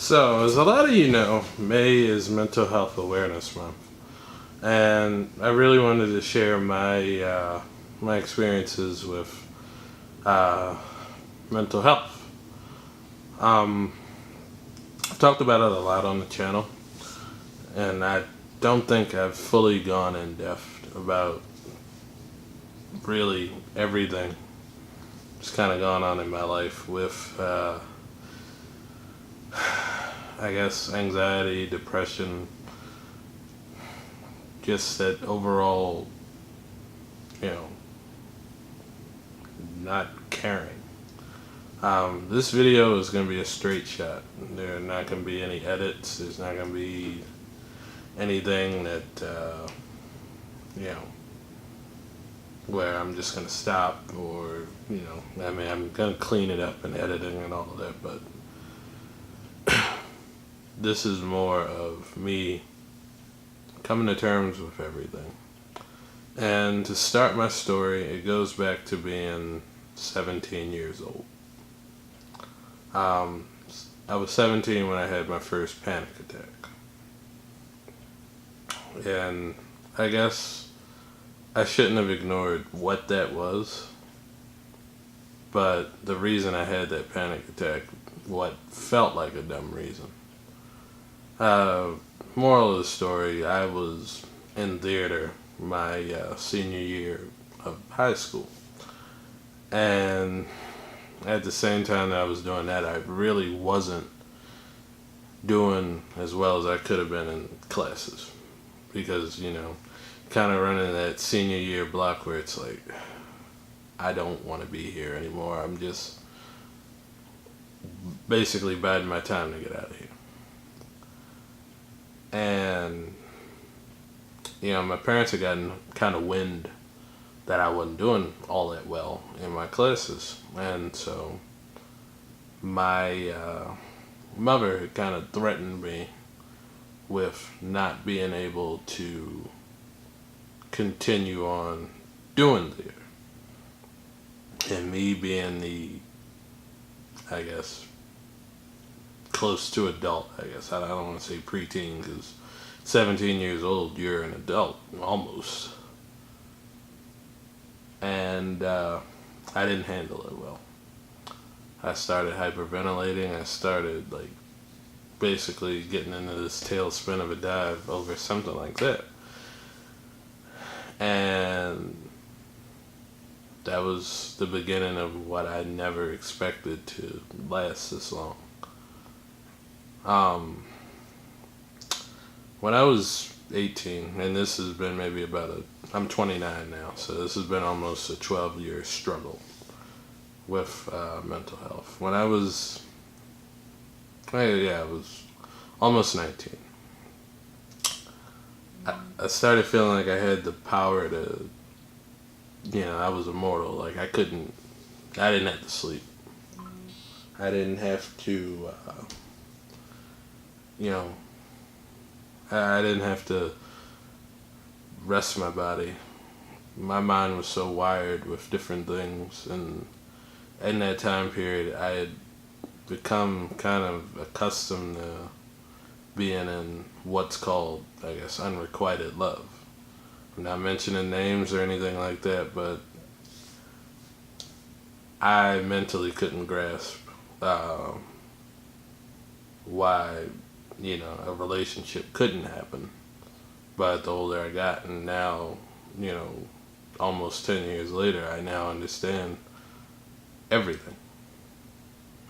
So, as a lot of you know, May is Mental Health Awareness Month, and I really wanted to share my experiences with uh, mental health. Um, I've talked about it a lot on the channel, and I don't think I've fully gone in depth about really everything that's kind of gone on in my life with, I guess, anxiety, depression, just that overall, you know, not caring. This video is going to be a straight shot. There are not going to be any edits. There's not going to be anything that, you know, where I'm just going to stop or, I mean, I'm going to clean it up and editing and all of that, but this is more of me coming to terms with everything. And to start my story, it goes back to being 17 years old. I was 17 when I had my first panic attack. And I guess I shouldn't have ignored what that was. But the reason I had that panic attack, what felt like a dumb reason. Moral of the story, I was in theater my senior year of high school. And at the same time that I was doing that, I really wasn't doing as well as I could have been in classes. Because, kind of running that senior year block where it's like, I don't want to be here anymore. I'm just basically biding my time to get out of here. And, my parents had gotten kind of wind that I wasn't doing all that well in my classes. And so my mother had kind of threatened me with not being able to continue on doing theater. And me being the, I guess, close to adult, I guess. I don't want to say preteen because 17 years old, you're an adult, almost. And I didn't handle it well. I started hyperventilating. I started, basically getting into this tailspin of a dive over something like that. And that was the beginning of what I never expected to last this long. When I was 18, and this has been maybe I'm 29 now, so this has been almost a 12-year struggle with mental health. When I was, I was almost 19. I started feeling like I had the power to, I was immortal. I didn't have to sleep. I didn't have to, I didn't have to rest my body. My mind was so wired with different things, and in that time period, I had become kind of accustomed to being in what's called, I guess, unrequited love. I'm not mentioning names or anything like that, but I mentally couldn't grasp why, a relationship couldn't happen. But the older I got, and now, almost 10 years later, I now understand everything.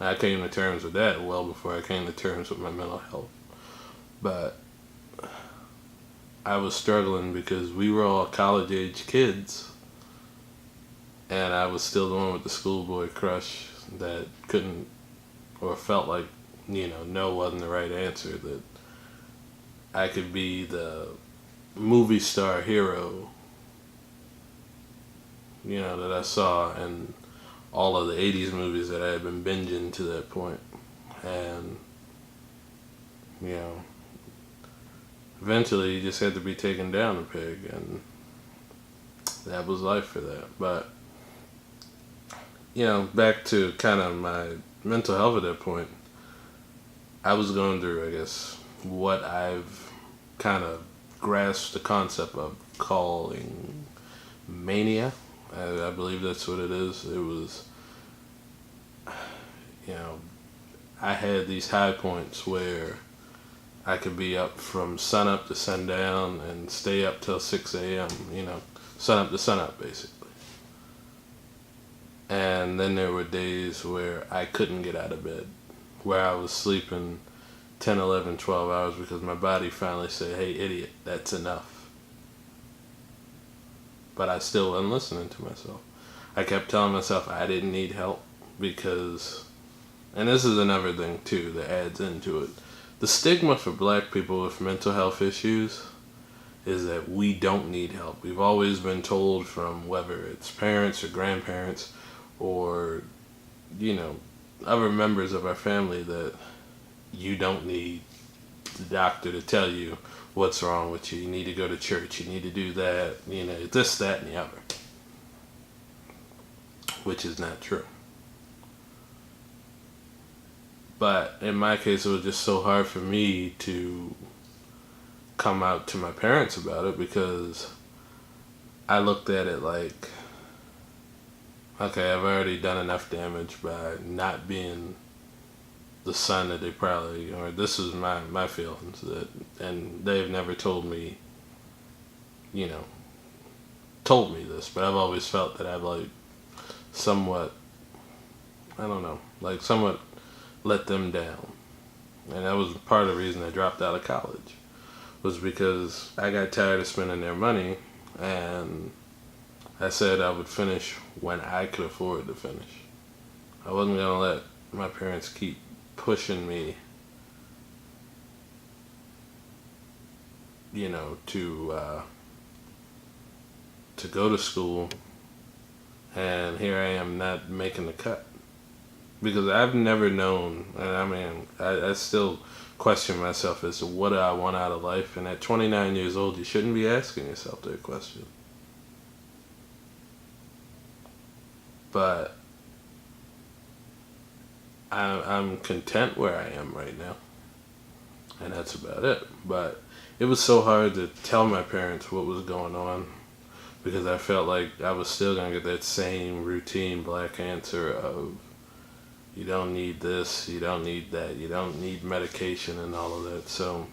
I came to terms with that well before I came to terms with my mental health. But I was struggling because we were all college-age kids, and I was still the one with the schoolboy crush that couldn't, or felt like, no wasn't the right answer, that I could be the movie star hero, that I saw in all of the 80s movies that I had been binging to that point. And, eventually you just had to be taken down a peg, and that was life for that. But, back to kind of my mental health at that point, I was going through, I guess, what I've kind of grasped the concept of calling mania. I believe that's what it is. It was, you know, I had these high points where I could be up from sun up to sundown and stay up till 6 a.m., sun up to sun up, basically. And then there were days where I couldn't get out of bed, where I was sleeping 10, 11, 12 hours because my body finally said, hey, idiot, that's enough. But I still wasn't listening to myself. I kept telling myself I didn't need help because, and this is another thing too that adds into it, the stigma for black people with mental health issues is that we don't need help. We've always been told from whether it's parents or grandparents or, other members of our family that you don't need the doctor to tell you what's wrong with you. You need to go to church. You need to do that. This, that, and the other. Which is not true. But in my case, it was just so hard for me to come out to my parents about it because I looked at it like, okay, I've already done enough damage by not being the son that they probably, or this is my feelings, that, and they've never told me this, but I've always felt that I've somewhat let them down. And that was part of the reason I dropped out of college, was because I got tired of spending their money, and I said I would finish when I could afford to finish. I wasn't going to let my parents keep pushing me, to go to school, and here I am not making the cut. Because I've never known, and I still question myself as to what do I want out of life, and at 29 years old, you shouldn't be asking yourself that question. But I'm content where I am right now, and that's about it. But it was so hard to tell my parents what was going on because I felt like I was still going to get that same routine black answer of, you don't need this, you don't need that, you don't need medication and all of that. So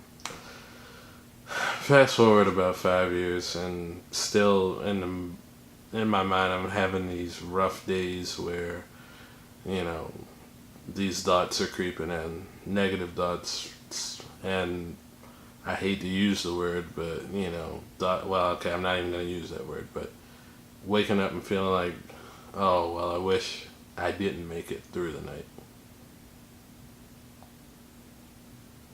fast forward about 5 years, and still in my mind I'm having these rough days where, these thoughts are creeping in, negative thoughts, and I hate to use the word, but, I'm not even going to use that word, but waking up and feeling like, oh, well, I wish I didn't make it through the night.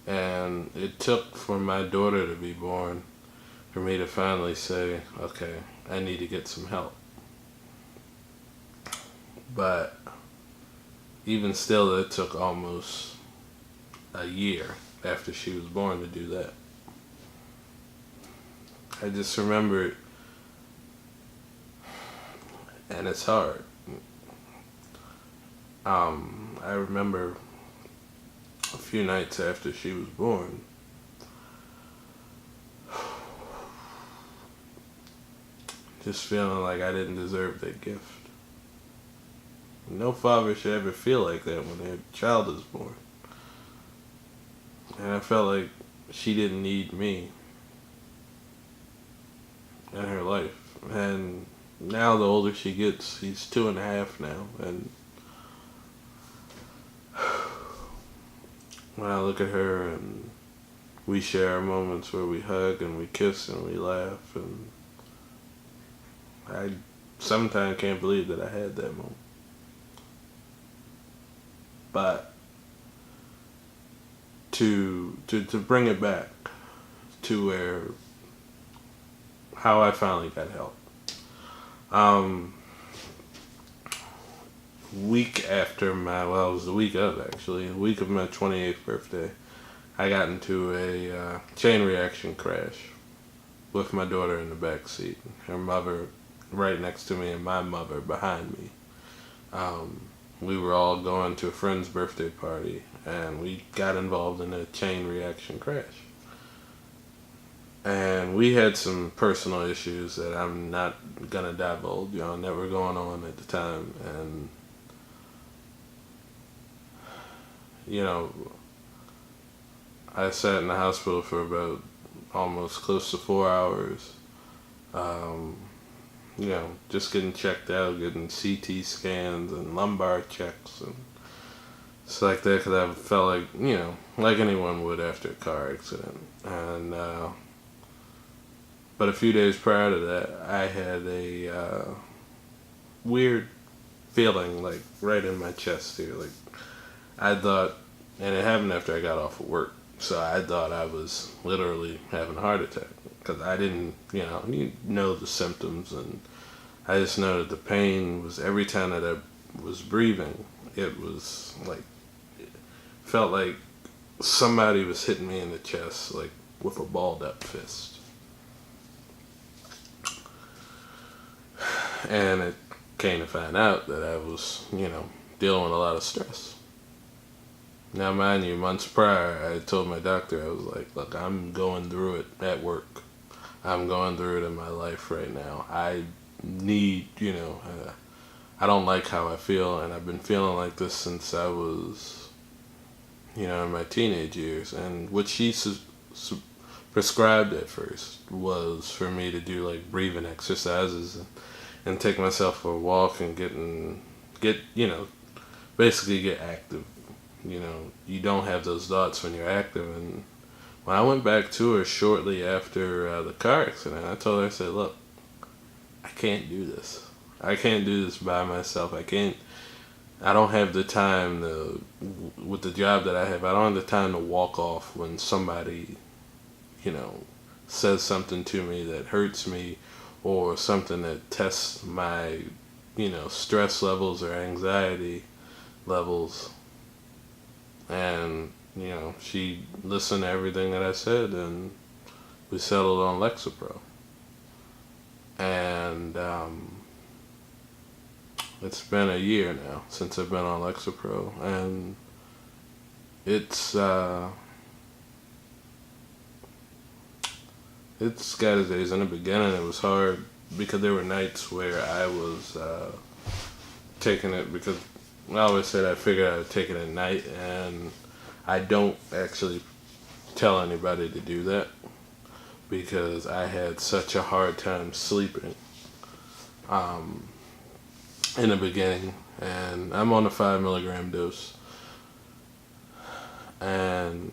And it took for my daughter to be born for me to finally say, okay, I need to get some help. But even still, it took almost a year after she was born to do that. I just remember it, and it's hard. I remember a few nights after she was born, just feeling like I didn't deserve that gift. No father should ever feel like that when their child is born. And I felt like she didn't need me in her life. And now the older she gets, she's 2.5 now, and when I look at her and we share moments where we hug and we kiss and we laugh, and I sometimes can't believe that I had that moment. But to bring it back to where, how I finally got help. Week after it was the week of, actually, the week of my 28th birthday, I got into a chain reaction crash with my daughter in the back seat, her mother right next to me and my mother behind me. we were all going to a friend's birthday party, and we got involved in a chain reaction crash. And we had some personal issues that I'm not gonna divulge on that were going on at the time. And you know, I sat in the hospital for about almost close to 4 hours. Um, just getting checked out, getting CT scans and lumbar checks and it's like that because I felt like, like anyone would after a car accident. And, but a few days prior to that, I had a weird feeling, like, right in my chest here. Like, I thought, and it happened after I got off of work, so I thought I was literally having a heart attack. Because I didn't, you know the symptoms, and I just know that the pain was every time that I was breathing, it was like, it felt like somebody was hitting me in the chest, like with a balled up fist. And it came to find out that I was, dealing with a lot of stress. Now, mind you, months prior, I told my doctor, I was like, look, I'm going through it at work. I'm going through it in my life right now. I need, I don't like how I feel, and I've been feeling like this since I was, in my teenage years. And what she prescribed at first was for me to do like breathing exercises and take myself for a walk and basically get active. You don't have those thoughts when you're active. And when I went back to her shortly after the car accident, I told her, I said, look, I can't do this. I can't do this by myself. I don't have the time with the job that I have, I don't have the time to walk off when somebody, says something to me that hurts me or something that tests my, stress levels or anxiety levels. And, she listened to everything that I said, and we settled on Lexapro. And it's been a year now since I've been on Lexapro, and it's got its days. In the beginning, it was hard because there were nights where I was taking it because I always said I figured I would take it at night, and I don't actually tell anybody to do that because I had such a hard time sleeping in the beginning. And I'm on a 5 milligram dose, and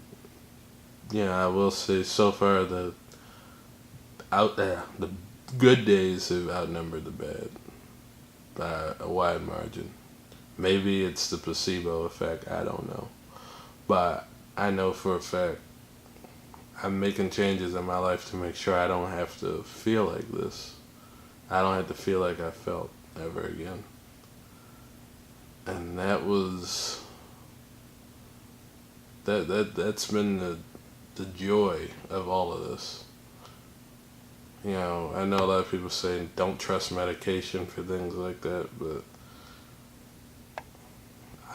I will say so far the good days have outnumbered the bad by a wide margin. Maybe it's the placebo effect, I don't know. But I know for a fact I'm making changes in my life to make sure I don't have to feel like this. I don't have to feel like I felt ever again. And that was that's been the joy of all of this. I know a lot of people say don't trust medication for things like that, but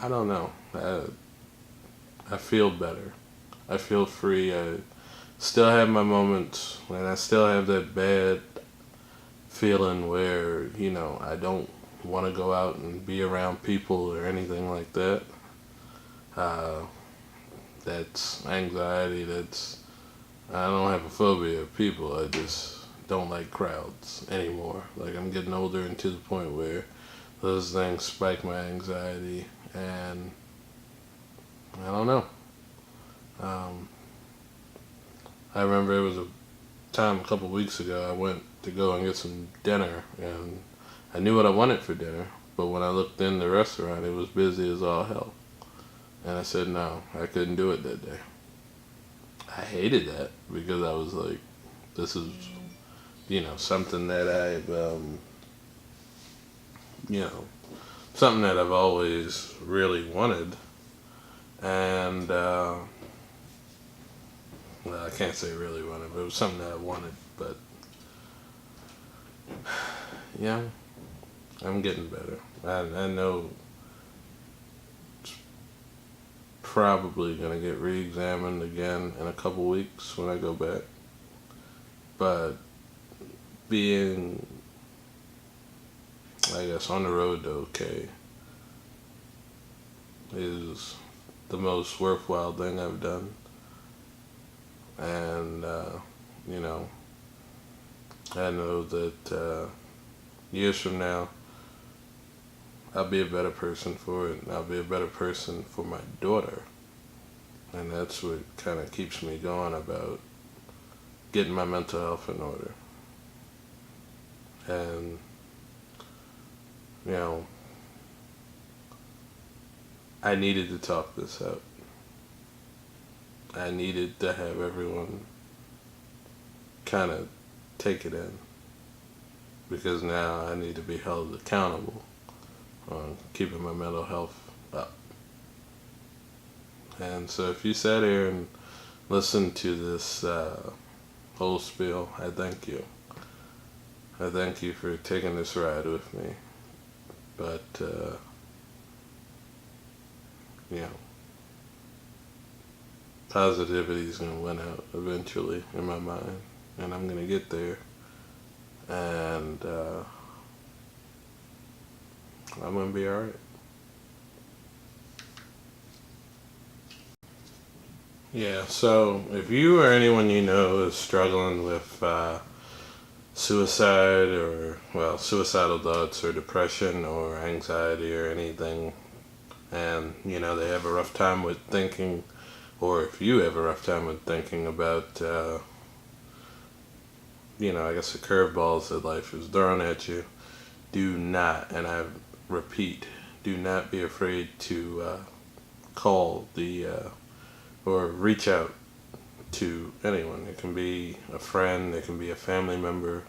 I don't know. I feel better. I feel free. I still have my moments, and I still have that bad feeling where, I don't want to go out and be around people or anything like that. That's anxiety. I don't have a phobia of people. I just don't like crowds anymore. Like, I'm getting older and to the point where those things spike my anxiety, and I don't know. I remember it was a time a couple weeks ago I went to go and get some dinner, and I knew what I wanted for dinner, but when I looked in the restaurant, it was busy as all hell. And I said no, I couldn't do it that day. I hated that because I was like, this is, something that something that I've always really wanted. And, well, I can't say really wanted, but it was something that I wanted. But, yeah, I'm getting better. I know probably gonna get re-examined again in a couple weeks when I go back. But being, I guess, on the road to okay is the most worthwhile thing I've done. And, you know, I know that years from now, I'll be a better person for it, and I'll be a better person for my daughter. And that's what kind of keeps me going about getting my mental health in order. And, you know, I needed to talk this out. I needed to have everyone kind of take it in. Because now I need to be held accountable on keeping my mental health up. And so if you sat here and listened to this whole spiel, I thank you. I thank you for taking this ride with me. But, you know, positivity is going to win out eventually in my mind. And I'm going to get there. And I'm going to be alright. Yeah, so if you or anyone you know is struggling with suicide or, well, suicidal thoughts or depression or anxiety or anything, and, you know, they have a rough time with thinking, or if you have a rough time with thinking about, you know, I guess the curveballs that life is throwing at you, do not, and I repeat, do not be afraid to call or reach out to anyone. It can be a friend, it can be a family member.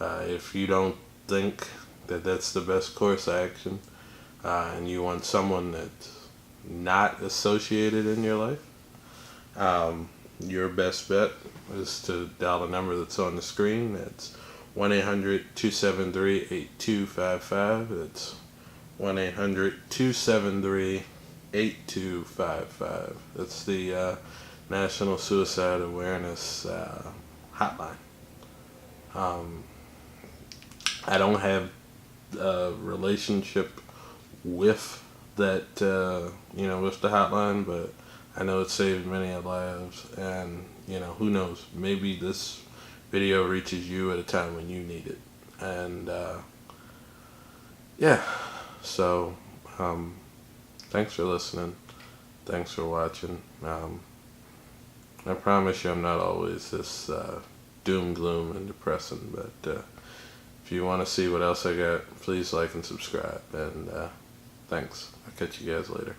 If you don't think that that's the best course of action, and you want someone that's not associated in your life, your best bet is to dial the number that's on the screen. That's 1-800-273-8255. It's 1-800-273-8255. That's the National Suicide Awareness Hotline. I don't have a relationship with that, you know, with the hotline, but I know it saved many lives, and, you know, who knows, maybe this video reaches you at a time when you need it. And, yeah, so, thanks for listening, thanks for watching. I promise you I'm not always this doom, gloom, and depressing, but if you want to see what else I got, please like and subscribe, and thanks. I'll catch you guys later.